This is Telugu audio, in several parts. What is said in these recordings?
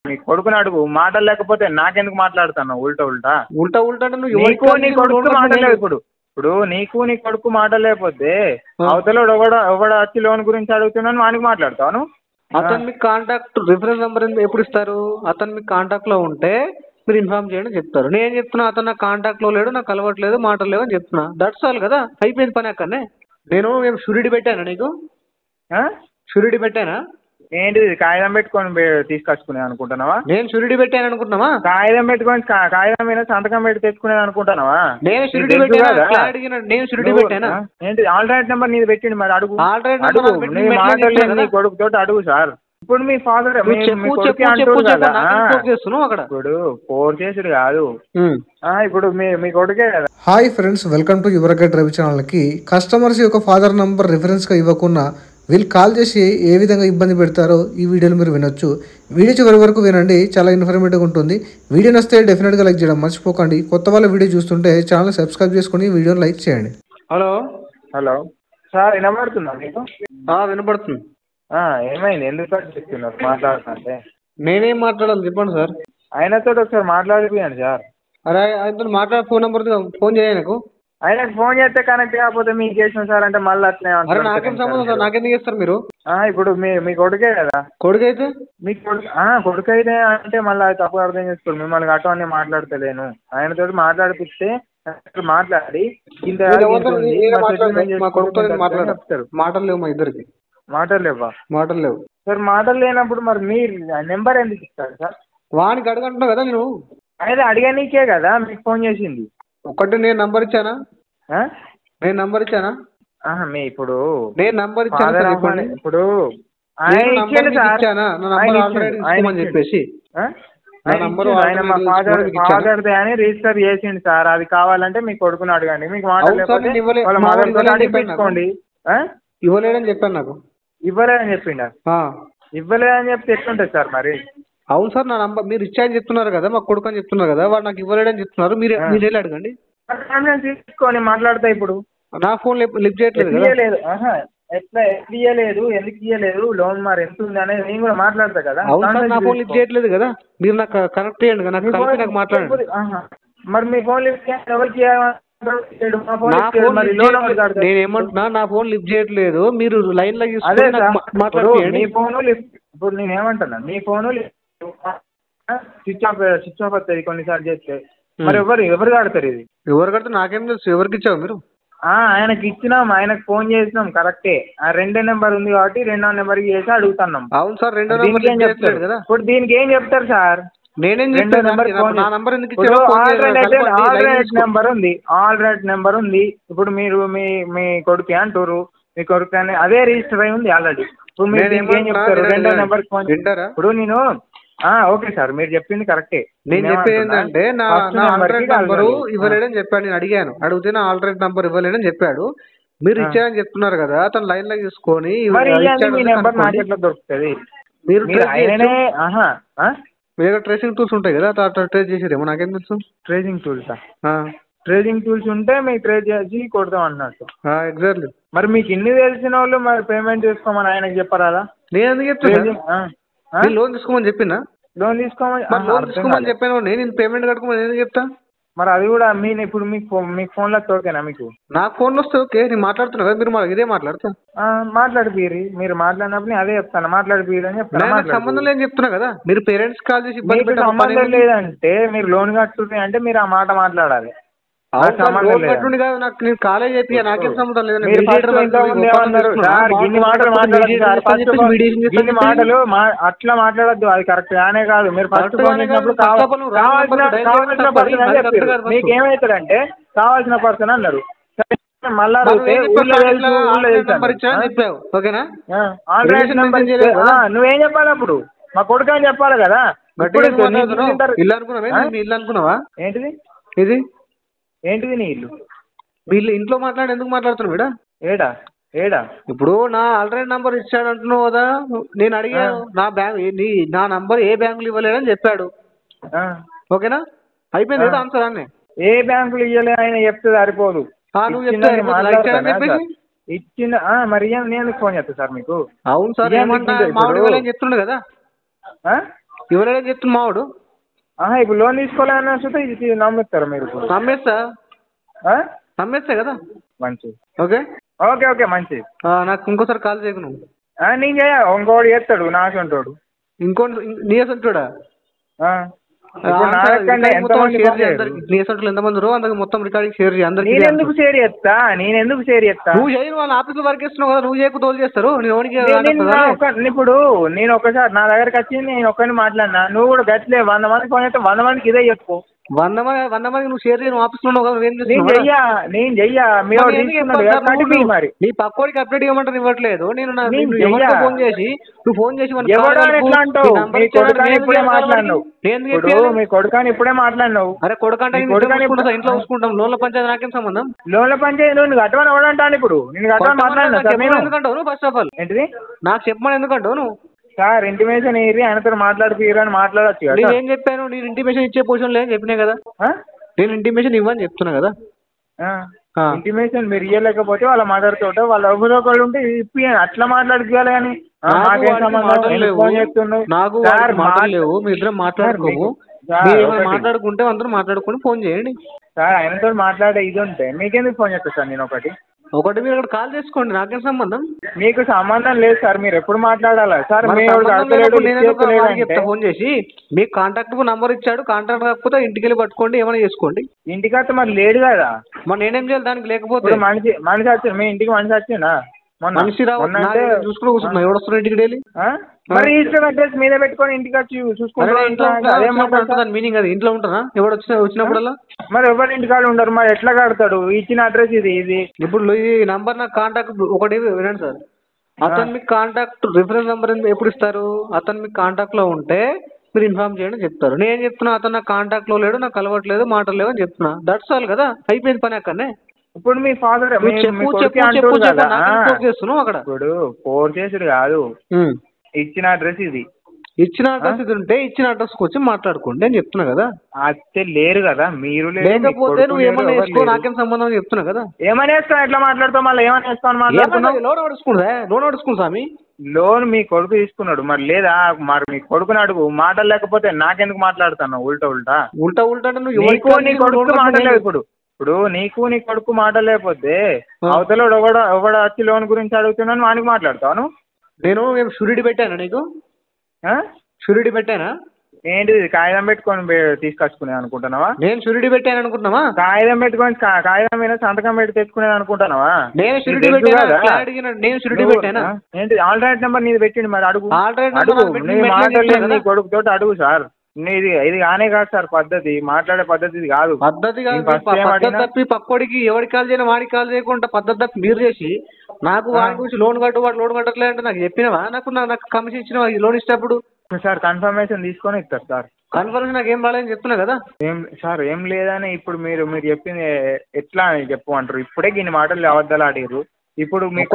నీ కొడుకుని అడుగు. మాటలు లేకపోతే నాకెందుకు మాట్లాడుతున్నావు ఉల్టా ఉల్టా ఉల్టా ఉల్టా అంటే నువ్వు నీకు నీ కొడుకు మాటలేదు. ఇప్పుడు నీకు నీ కొడుకు మాట లేకపోతే అవతల ఒకడు వచ్చి లోన్ గురించి అడుగుతున్నాను వానికి మాట్లాడతాను. అతను మీకు కాంటాక్ట్ రిఫరెన్స్ నెంబర్ ఎప్పుడు ఇస్తారు? అతను మీకు కాంటాక్ట్ లో ఉంటే మీరు ఇన్ఫార్మ్ చేయండి చెప్తారు. నేను చెప్తున్నా అతను నా కాంటాక్ట్ లో లేడు, నాకు కలవట్లేదు, మాటలు లేవు అని చెప్తున్నా. దట్స్ ఆల్ కదా, అయిపోయింది పని అక్కడనే. నేను షూరిటీ పెట్టానా నీకు? షూరిటీ పెట్టానా? ఏంటిది కాగితం పెట్టుకొని తీసుకొచ్చుకునే అనుకుంటున్నావా? నేను షూరిటీ పెట్టాను అనుకుంటున్నావా? కాగితం పెట్టుకొని కాగితం మీద సంతకం పెట్టి తెచ్చుకునేది అనుకుంటున్నావా? నేను షూరిటీ పెట్టాను. నేను షూరిటీ పెట్టానా? ఏంటి ఆల్టర్నేట్ నెంబర్ నీది పెట్టిండి మరి అడుగు. అడుగు నీ మాటలు నీ కొడుకు తోటి అడుగు సార్. ఇప్పుడు మీ ఫాదర్ ఇప్పుడు ఫోర్ చేసుడు కాదు, ఇప్పుడు మీ కొడుకే కదా. Hi friends, welcome to your guide Ravi ఛానల్కి. కస్టమర్స్ యొక్క ఫాదర్ నంబర్ రిఫరెన్స్గా ఇవ్వకుండా వీళ్ళు కాల్ చేసి ఏ విధంగా ఇబ్బంది పెడతారో ఈ వీడియోలో మీరు వినొచ్చు. వీడియో చివరి వరకు వినండి, చాలా ఇన్ఫర్మేటివ్గా ఉంటుంది. వీడియో నచ్చితే డెఫినెట్గా లైక్ చేయడం మర్చిపోకండి. కొత్త వాళ్ళ వీడియో చూస్తుంటే ఛానల్ సబ్స్క్రైబ్ చేసుకుని వీడియోని లైక్ చేయండి. హలో హలో సార్, వినబడుతుందా మీకు? వినపడుతుంది. ఏమైంది, ఎందుకు చెప్తున్నారు మాట్లాడుతుంటే? నేనేం మాట్లాడాలి చెప్పండి సార్. ఆయనతో ఒకసారి మాట్లాడిపోయాను సార్. అరే ఆయనతో మాట్లాడే ఫోన్ నెంబర్ ఫోన్ చేయ నాకు. ఆయనకు ఫోన్ చేస్తే కనెక్ట్ కాకపోతే మీకు చేసిన సార్ అంటే మళ్ళీ అట్లే నాకేం సంబంధం సార్, నాకెందుకు చేస్తారు మీరు? ఇప్పుడు మీ కొడుకే కదా. కొడుకు అయితే మీ కొడుకు అయితే అంటే మళ్ళీ అది తప్పు అర్థం చేసుకోండి. మిమ్మల్ని అటు అన్నీ మాట్లాడతలేను, ఆయనతో మాట్లాడిపిస్తే మాట్లాడి మాటలు లేవు మా ఇద్దరికి. మాటలు లేవా? మాటలు లేవు సార్. మాటలు లేనప్పుడు మరి మీరు నెంబర్ ఎందుకు ఇస్తారు సార్? వానికి అడగంటున్నావు కదా నేను. అయితే అడిగనీకే కదా మీకు ఫోన్ చేసింది. ఒకటి నేను నంబర్ ఇచ్చానా? నేను నంబర్ ఇచ్చానా? మీ ఇప్పుడు నేను నంబర్ ఇచ్చాను. ఇప్పుడు చెప్పేసి ఆయన మా ఫాదర్ దే అని రిజిస్టర్ చేసిండు సార్. అది కావాలంటే మీ కొడుకుని అడగండి. మీకు మాట్లాడుకోండి. ఇవ్వలేడని చెప్పాను నాకు. ఇవ్వలేదని చెప్పిండ? ఇవ్వలేదని చెప్తే ఎట్లుంటుంది సార్ మరి? అవును సార్, నా నంబర్ మీరు ఇచ్చాయని చెప్తున్నారు కదా, మా కొడుకు అని చెప్తున్నారు కదా, వాడు నాకు ఇవ్వలేడని చెప్తున్నారు. మీరు వెళ్ళి అడగండి. తీసుకొని మాట్లాడతా. ఇప్పుడు నా ఫోన్ లిఫ్ట్ చేయట్లేదు కదా. ఎట్లా ఇయ్యలేదు, ఎందుకు ఇయ్యలేదు, లోన్ మరి ఎంత ఉంది అనేది నేను కూడా మాట్లాడతా కదా. అవును సార్, నా ఫోన్ లిఫ్ట్ చేయట్లేదు కదా, మీరు నాకు కనెక్ట్ చేయండి కదా, నాకు మాట్లాడండి. మరి మీ ఫోన్ లిఫ్ట్ ఎవరికి? నేనేమంటున్నా, నా ఫోన్ లిఫ్ట్ చేయట్లేదు, మీరు లైన్ లో మీ ఫోన్ లిఫ్ట్. ఇప్పుడు నేను ఏమంటున్నా, మీ ఫోన్ స్విచ్ ఆఫ్ అవుతుంది కొన్నిసార్లు చేస్తే. మరి ఎవరు కడతారు ఇది? ఎవరు కడతారు నాకేం తెలుసు. ఎవరికి ఇచ్చావు మీరు? ఆయనకి ఇచ్చినాం, ఆయనకు ఫోన్ చేసినాం కరెక్టే. రెండో నెంబర్ ఉంది కాబట్టి రెండో నెంబర్ కి చేసి అడుగుతున్నాం. అవును సార్, రెండో నెంబర్ చెప్తారు కదా. ఇప్పుడు దీనికి ఏం చెప్తారు సార్? నేనేం రెండో నెంబర్ ఆల్రెడీ నెంబర్ ఉంది. ఇప్పుడు మీరు మీ కొడుకు అంటారు, మీ కొడుకు అని అదే రిజిస్టర్ అయి ఉంది ఆల్రెడీ. ఇప్పుడు మీరు ఏం చెప్తారు? రెండో నెంబర్ ఫోన్. ఇప్పుడు నేను ఓకే సార్, మీరు చెప్పింది కరెక్టే. నేను చెప్పేది ఏంటంటే నా ఆల్టర్నేట్ నంబరు ఇవ్వలేడని చెప్పాడు. నేను అడిగితే నా ఆల్టర్నేట్ నంబర్ ఇవ్వలేడని చెప్పాడు. మీరు ఇచ్చారని చెప్తున్నారు కదా, అతను లైన్ లో తీసుకొని దొరుకుతుంది. మీరు మీ ట్రేసింగ్ టూల్స్ ఉంటాయి కదా, ట్రేస్ చేసేదేమో నాకేం తెలుసు. ట్రేసింగ్ టూల్స్ ట్రేసింగ్ టూల్స్ ఉంటే మీకు ట్రేస్ చేసి కొడతాం అన్నట్టు. ఎగ్జాక్ట్లీ. మరి మీకు ఇన్ని తెలిసిన వాళ్ళు మరి పేమెంట్ చేసుకోమని ఆయనకు చెప్పరాదా? నేను ఎందుకు చెప్తాను? లోన్ తీసుకోమని చెప్పినా? లోన్ తీసుకోమని చెప్పాను. నేను పేమెంట్ కట్టుకోమని ఎందుకు చెప్తా? మరి అది కూడా ఇప్పుడు మీకు ఫోన్ లో ఓకేనా? మీకు నాకు ఫోన్ వస్తే ఓకే, నేను మాట్లాడుతున్నా కదా, మీరు ఇదే మాట్లాడతా. మాట్లాడిపోయి మీరు మాట్లాడినప్పుడు అదే చెప్తాను, మాట్లాడిపోయి అని చెప్తాను. సంబంధం లేని చెప్తున్నా కదా. మీరు పేరెంట్స్ కాల్ చేసి సంబంధం లేదంటే మీరు లోన్ కట్టుకుని అంటే మీరు ఆ మాట మాట్లాడాలి. నాకు కాలేజ్ అయితే నాకేం సంబంధం లేదు. అట్లా మాట్లాడద్దు, అది కరెక్ట్ గానే కాదు. మీరు ఫస్ట్ మీకు ఏమవుతారంటే కావాల్సిన పర్సన్ అన్నారు, మళ్ళా నువ్వేం చెప్పాలి అప్పుడు? మా కొడుకు అని చెప్పాలి కదా. ఇల్లు అనుకున్నావా? ఏంటిది ఇది? ఏంటిది నీ ఇల్లు? వీళ్ళు ఇంట్లో మాట్లాడి ఎందుకు మాట్లాడుతున్నావు? వీడా ఏడా ఇప్పుడు నా ఆల్రెడీ నంబర్ ఇచ్చాడు అంటున్నావు కదా. నేను అడిగాను, నా నంబర్ ఏ బ్యాంకులు ఇవ్వలేదని చెప్పాడు. ఓకేనా, అయిపోయింది కదా ఆన్సర్. అన్నీ ఏ బ్యాంకులు ఇవ్వలే ఆయన చెప్తే సరిపోదు. ఇచ్చిన మరి నేను ఫోన్ చేస్తా సార్ మీకు. అవును సార్, చెప్తుండే కదా. ఇవ్వలేదని చెప్తున్నా మావాడు. ఇప్పుడు లోన్ తీసుకోవాలని వస్తే ఇది నమ్మిస్తారా మీరు ఇప్పుడు? నమ్మేస్తా ఆ? నమ్మేస్తా కదా. మంచిది. ఓకే ఓకే ఓకే మంచిది. నాకు ఇంకోసారి కాల్ చేయకు నువ్వు. నేను చేయ ఇంకోటి చేస్తాడు నాసంటోడు. ఇంకోటి నీ అసంటుడా? నీ అసంటులు ఎంతమంది రో అందరికి మొత్తం రికార్డింగ్ షేర్ చేయి అందరికి. నేను ఎందుకు షేర్ చేస్తా? నువ్వు చేయి, వాళ్ళ ఆఫీస్ లో వర్క్ చేస్తున్నావు కదా, నువ్వు చేయకు తోలు చేస్తారు. ఇప్పుడు నేను ఒకసారి నా దగ్గరకు వచ్చి నేను ఒక్కరిని మాట్లాడినా, నువ్వు కూడా గట్లే 100 మంది ఫోన్ చేస్తే 100 మందికి ఇదే చెప్పు. 100 మంది నువ్వు షేర్ చేయి, నువ్వు ఆఫీస్ లో ఉన్నావు కదా, నేను చెయ్యా. మరి నీ పక్కోడికి అప్డేట్ ఇవ్వమంటే ఇవ్వట్లేదు. నేను ఫోన్ చేసి నువ్వు ఫోన్ చేసి మీ కొడుకాని ఇప్పుడే మాట్లాడినావు. అరే కొడుకంటే ఇంట్లో చూసుకుంటాం. లోన్ల పంచాయతీ నాకేం సంబంధం? లోన్ల పంచాయతీ నువ్వు కట్టమని ఎవడంటాను ఇప్పుడు? నేను కట్టమని మాట్లాడినా ఎందుకంటావు నువ్వు? ఫస్ట్ ఆఫ్ ఆల్ ఏంటిది నాకు చెప్పమని ఎందుకంటావు నువ్వు? సార్ ఇంటిమేషన్ ఇయ్యి ఆయనతో మాట్లాడిపోయారు అని మాట్లాడచ్చు కదా. నేను ఏం చెప్పాను? నేను ఇంటిమేషన్ ఇచ్చే పొజిషన్ లేదని చెప్పినా కదా. నేను ఇంటిమేషన్ ఇవ్వని చెప్తున్నా కదా. ఇంటిమేషన్ మీరు ఇవ్వలేకపోతే వాళ్ళ మదర్ తోట వాళ్ళ ఎవరో ఒకళ్ళు ఉంటే ఇప్పి అట్లా మాట్లాడుకోవాలి కానీ నాకు మాట్లాడలేవు. మీ ఇద్దరం మాట్లాడుకోము. మాట్లాడుకుంటే అందరూ మాట్లాడుకుని ఫోన్ చేయండి సార్. ఆయనతో మాట్లాడే ఇది ఉంటే మీకెందుకు ఫోన్ చేస్తా సార్? నేను ఒకటి మీరు అక్కడ కాల్ చేసుకోండి, నాకేం సంబంధం? మీకు సంబంధం లేదు సార్, మీరు ఎప్పుడు మాట్లాడాలా సార్? ఫోన్ చేసి మీకు కాంటాక్ట్ నంబర్ ఇచ్చాడు, కాంటాక్ట్ కాకపోతే ఇంటికి వెళ్ళి పట్టుకోండి, ఏమైనా చేసుకోండి. ఇంటికి వస్తే మరి లేడు కదా. మరి నేనేం చేయాలి దానికి? లేకపోతే మనిషి వచ్చి మీ ఇంటికి మనిషి వచ్చిందా? మనిషి చూసుకుని కూర్చున్నా. ఎవడు వస్తున్నా ఇంటికి డైలీ? మరి రిజిస్టర్ అడ్రస్ మీద పెట్టుకొని ఇంటికి వచ్చి చూసుకుంటారు. మీనింగ్ అది ఇంట్లో ఉంటుందా? ఎవడు వచ్చినప్పుడల్లా? మరి ఎవరు ఇంటికాడ ఉండరు, మరి ఎట్లా కడతాడు? ఇచ్చిన అడ్రస్ ఇది. ఇప్పుడు ఈ నంబర్ నాకు కాంటాక్ట్ ఒకటి వినండి సార్. అతను మీకు కాంటాక్ట్ రిఫరెన్స్ నెంబర్ ఎప్పుడు ఇస్తారు? అతను మీకు కాంటాక్ట్ లో ఉంటే మీరు ఇన్ఫార్మ్ చేయండి చెప్తారు. నేను చెప్తున్నా అతను నాకు కాంటాక్ట్ లో లేడు, నాకు కలవట్లేదు, మాటలు లేవు అని చెప్తున్నా. దట్స్ ఆల్ కదా, అయిపోయింది పని అక్కడనే. ఇప్పుడు మీ ఫాదర్ చేస్తున్నావు అక్కడ. ఇప్పుడు ఫోర్ చేసుడు కాదు, ఇచ్చిన అడ్రస్ ఇది. ఇచ్చిన అడ్రస్ ఇది ఉంటే ఇచ్చిన అడ్రస్ కి వచ్చి మాట్లాడుకోండి అని చెప్తున్నా కదా. అదే లేరు కదా మీరు. లేకపోతే నువ్వు ఏమన్నా వేసుకో, నాకేం సంబంధం చెప్తున్నా కదా. ఏమని వేస్తావు? ఎట్లా మాట్లాడతావు? మళ్ళీ ఏమని వేస్తావు? మాట్లాడుతున్నావు. లోన్ అడుచుకుందా? లోన్ అడుచుకుంది స్వామి. లోన్ మీ కొడుకు తీసుకున్నాడు, మరి లేదా? మరి మీ కొడుకుని అడుగు. మాటలు లేకపోతే నాకెందుకు మాట్లాడుతున్నావు? ఉల్టా అంటే నువ్వు నీ కొడుకు మాటలేవు. ఇప్పుడు నీకు నీ కొడుకు మాట లేకపోతే అవతల ఎవడ వచ్చి లోన్ గురించి అడుగుతున్నాను వానికి మాట్లాడతాను. నేను షూరిటీ పెట్టానా నీకు? షూరిటీ పెట్టానా? ఏంటిది కాగితం పెట్టుకొని తీసుకొచ్చుకునే అనుకుంటున్నావా? నేను షూరిటీ పెట్టాను అనుకుంటున్నావా? కాగితం పెట్టుకొని కాగితం మీద సంతకం పెట్టి తెచ్చుకునేది అనుకుంటున్నావా? నేను షూరిటీ పెట్టానా? ఏంటి ఆల్టర్నేట్ నెంబర్ నీది పెట్టిండి, మరి అడుగు. నీ మాటలు నీ కొడుకుతో అడుగు సార్. ఇది కానే కాదు సార్ పద్ధతి, మాట్లాడే పద్ధతి ఇది కాదు. పద్ధతి తప్పి పక్కోడికి ఎవరికి కాల్ చేయను వాడికి కాల్ చేయకుండా పద్ధతి తప్పి మీరు చేసి నాకు వాడి గురించి లోన్ కట్టు, వాడు లోన్ కట్టట్లేదు అంటే నాకు చెప్పినవా? నాకు కమిషన్ ఇచ్చినవా ఈ లోన్ ఇచ్చినప్పుడు? సార్ కన్ఫర్మేషన్ తీసుకొని ఇస్తారు సార్. కన్ఫర్మేషన్ నాకు ఏం రాలేదని చెప్తున్నా కదా. సార్ ఏం లేదని ఇప్పుడు మీరు చెప్పింది ఎట్లా అని చెప్పమంటారు? ఇప్పుడే ఇన్ని మాటలు అబద్ధాలు ఆడారు. ఇప్పుడు మీకు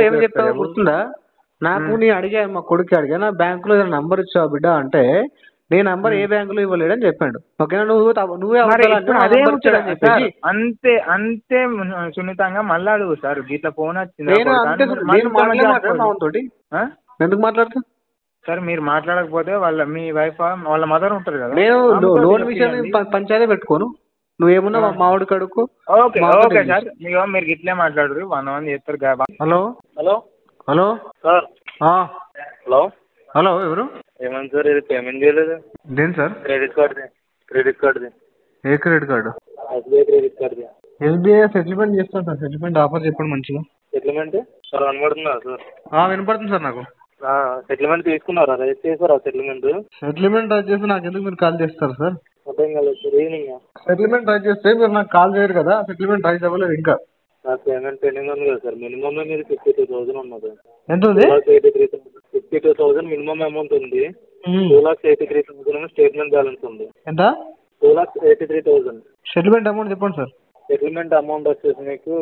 ఏం చెప్తావో గుర్తుందా? నాకు నేను అడిగాను, మా కొడుకు అడిగా, నా బ్యాంకులో ఏదైనా నంబర్ ఇచ్చావు బిడ్డ అంటే నీ నంబర్ ఏ బ్యాంకులో ఇవ్వలేడని చెప్పాడు. ఓకేనా? నువ్వే అంతే అంతే సున్నితంగా మళ్ళీ అడుగు సార్. ఇట్లా ఫోన్ వచ్చింది ఎందుకు మాట్లాడుతా సార్? మీరు మాట్లాడకపోతే మీ వైఫ్ వాళ్ళ మదర్ ఉంటారు కదా. నేను లోన్ విషయాన్ని పంచాయతీ పెట్టుకోను, నువ్వేమన్నా మామిడి కడుక్కో. ఓకే ఓకే సార్, మీరు ఇట్లే మాట్లాడరు, 100 మంది చేస్తారు. Hello hello hello sir. Hello hello ఎవరు? ఏమన్నా సార్, ఇది పేమెంట్ చేయలేదు. దేని సార్? క్రెడిట్ కార్డుది. ఏ క్రెడిట్ కార్డు? ఎస్బీఐ క్రెడిట్ కార్డుది. ఎస్బీఐ సెటిల్మెంట్ చేస్తాను సార్. సెటిల్మెంట్ ఆఫర్ చెప్పండి మంచిగా. సెటిల్మెంట్ సార్ వినపడుతుందా సార్? వినపడుతుంది సార్ నాకు. సెటిల్మెంట్ తీసుకున్నారా? రైట్ చేశారా సెటిల్మెంట్? సెటిల్మెంట్ రైట్ చేస్తే నాకు ఎందుకు మీరు కాల్ చేస్తారు సార్? అర్థం కాలేదు సార్. ఈవినింగ్ సెటిల్మెంట్ రైట్ చేస్తే మీరు నాకు కాల్ చేయరు కదా. సెటిల్మెంట్ రైట్ అవ్వలేదు ఇంకా. సార్ పేమెంట్ పెండింగ్ ఉంది కదా సార్. మినిమం మీద 52,000 ఉన్నది. ఎంత ఉంది? 52,000 మినిమం అమౌంట్ ఉంది. 2,83,000 స్టేట్మెంట్ బ్యాలెన్స్ ఉంది. ఎంత? 2,83,000. సెటిల్మెంట్ అమౌంట్ చెప్పండి సార్. సెటిల్మెంట్ అమౌంట్ వచ్చేసి మీకు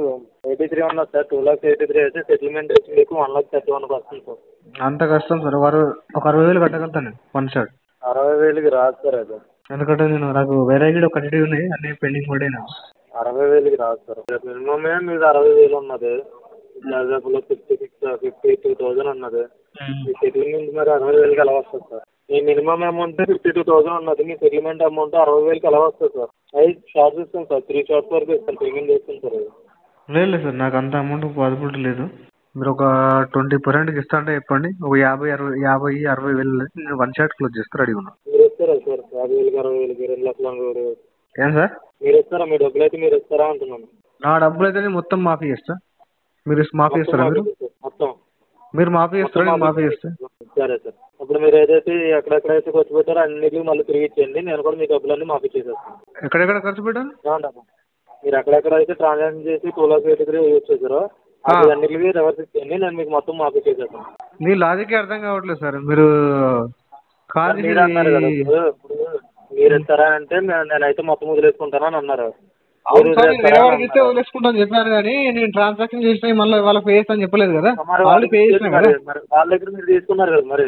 83 ఉన్నది సార్. 2,83,000 అయితే సెటిల్మెంట్ వచ్చి మీకు 1,31,000 వస్తుంది సార్. అంత కష్టం సార్. ఒక 60,000 కట్టగలుగుతాను వన్ షాట్. 60,000కి రాదు సార్ అది. ఎందుకంటే నాకు వేరే కూడా కట్టి ఉన్నాయి, అన్ని పెండింగ్ పడినా. 60,000కి రాదు సార్. మినిమమే మీద 60,000 ఉన్నది. దాదాపులో 52,000 ఉన్నది. ఈ సెటిల్మెంట్ మరి 60,000కి ఎలా వస్తుంది సార్? మీ మినిమం అమౌంట్ 52,000 ఉన్నది. మీ సెటిల్మెంట్ అమౌంట్ 60,000కి ఎలా వస్తుంది సార్? అవి షార్ట్స్ ఇస్తాను సార్, 3 షార్ట్స్ వరకు ఇస్తాను, పేమెంట్ చేస్తాను సార్. లేదు లేదు సార్, నాకు అంత అమౌంట్ పాసిబిలిటీ లేదు. మీరు ఒక 20%కి ఇస్తా అంటే చెప్పండి. ఒక 50,000-60,000 నేను 1 షాట్ క్లోజ్ చేస్తే రెడీ ఉన్నా. మీరు ఇస్తారా సార్ 50,000కి 60,000కి 2,80,000? ఏం సార్ మీరు ఇస్తారా? మీ డబ్బులు అయితే మీరు ఇస్తారా అంటున్నాను. నా డబ్బులు అయితే నేను మొత్తం మాఫీ చేస్తా. మీరు మాఫీ చేస్తారా? మొత్తం మీరు మాఫీ చేస్తారా? నేను మాఫీ చేస్తా. సరే సార్. అప్పుడు మీరు ఏదైతే ఎక్కడెక్కడైతే ఖర్చు పెట్టారో అన్నిటికీ మళ్ళీ తిరిగి ఇచ్చేయండి. నేను కూడా మీ డబ్బులన్నీ మాఫీ చేసేస్తాను. ఎక్కడెక్కడ ఖర్చు పెట్టాను? మీరు ఎక్కడెక్కడైతే ట్రాన్సాక్షన్ చేసి 2,83,000 యూజ్ చేశారో అది అన్నిటికీ రివర్స్ ఇచ్చేయండి. నేను మీకు మొత్తం మాఫీ చేసేస్తాను. మీ లాజిక్ అర్థం కావట్లేదు సార్. మీరు కాల్ మీరు అన్నారు కదా ఇప్పుడు మీరు ఇస్తారా అంటే నేనైతే మొత్తం వదిలేసుకుంటాను అని అన్నారు. వదిలేసుకుంటాను చెప్పాను కానీ నేను ట్రాన్సాక్షన్ చేసిన మళ్ళీ వాళ్ళకి పే చేస్తాను చెప్పలేదు కదా. వాళ్ళు పే చేసిన కదా, వాళ్ళ దగ్గర మీరు తీసుకున్నారు కదా. మరి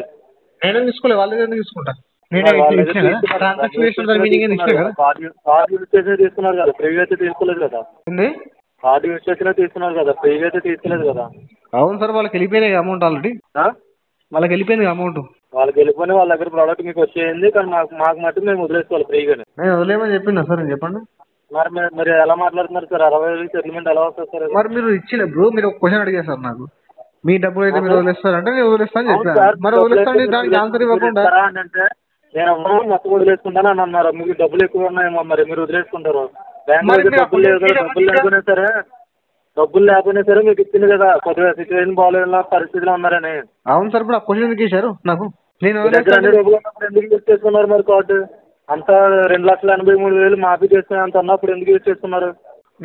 నేనే తీసుకోలేదు, వాళ్ళ దగ్గర తీసుకుంటా. నేనే ట్రాన్సాక్షన్ చేసిన మీనింగ్ ఇచ్చిన కదా. కార్డు యూజ్ చేసిన తీసుకున్నారు కదా, ఫ్రీగా అయితే తీసుకోలేదు కదా. కార్డు యూజ్ చేసినా తీసుకున్నారు కదా, ఫ్రీగా అయితే తీసుకోలేదు కదా. అవును సార్, వాళ్ళకి వెళ్ళిపోయినాయి అమౌంట్ ఆల్రెడీ. వాళ్ళకి వెళ్ళిపోయింది అమౌంట్. వాళ్ళకి వెళ్ళిపోయిన వాళ్ళ దగ్గర ప్రోడక్ట్ మీకు వచ్చేయండి, కానీ మాకు మట్టుకు మేము వదిలేసుకోవాలి ఫ్రీగానే. నేను వదిలేమని చెప్పిందా సార్? నేను చెప్పండి. మరి ఎలా మాట్లాడుతున్నారు సార్? 60,000 సెటిల్మెంట్ ఎలా వస్తుంది సార్? మరి మీరు ఇచ్చిన బ్రో, మీరు ఒక క్వశ్చన్ అడిగారు సార్ నాకు. మీ డబ్బులు అయితే మీరు వదిలేస్తారంటే నేను వదిలేస్తాను చెప్పాను. మరి వదిలేస్తాను దానికి ఆన్సర్ ఇవ్వకుండా అంటే నేను మొత్తం వదిలేసుకుంటాను అని అన్నారు. మీకు డబ్బులు ఎక్కువ ఉన్నాయేమో, మరి మీరు వదిలేసుకుంటారు. బ్యాంక్ డబ్బులు లేదు కదా, డబ్బులు లేకపోయినా సరే మీకు ఇచ్చింది కదా, కొద్దిగా సిచ్యువేషన్ బాగాలేదు పరిస్థితిలో ఉన్నారని. అవును సార్, ఇప్పుడు ఆ క్వశ్చన్ ఎందుకు ఇచ్చారు నాకు? నేను డబ్బులు ఉన్నప్పుడు ఎందుకు యూజ్ చేసుకున్నారు మరి? కార్డు అంతా 2,83,000 మాఫీ చేసుకునే అంత ఉన్నప్పుడు ఎందుకు యూజ్ చేసుకున్నారు?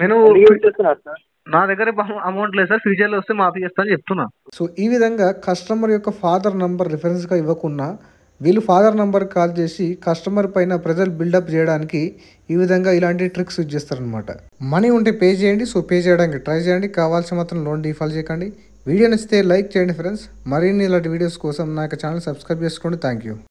నేను యూజ్ చేస్తున్నారు సార్. నా దగ్గర అమౌంట్ లేదు సార్, ఫ్యూచర్లో వస్తే మాఫీ చేస్తాను చెప్తున్నా. సో ఈ విధంగా కస్టమర్ యొక్క ఫాదర్ నంబర్ రిఫరెన్స్గా ఇవ్వకుండా వీళ్ళు ఫాదర్ నంబర్ కాల్ చేసి కస్టమర్ పైన ప్రెజర్ బిల్డప్ చేయడానికి ఈ విధంగా ఇలాంటి ట్రిక్స్ యూజ్ చేస్తారనమాట. మనీ ఉంటే పే చేయండి. సో పే చేయడానికి ట్రై చేయండి. కావాల్సిన మాత్రం లోన్ డిఫాల్ట్ చేయకండి. వీడియో నచ్చితే లైక్ చేయండి ఫ్రెండ్స్. మరిన్ని ఇలాంటి వీడియోస్ కోసం నా యొక్క ఛానల్ సబ్స్క్రైబ్ చేసుకోండి. Thank you.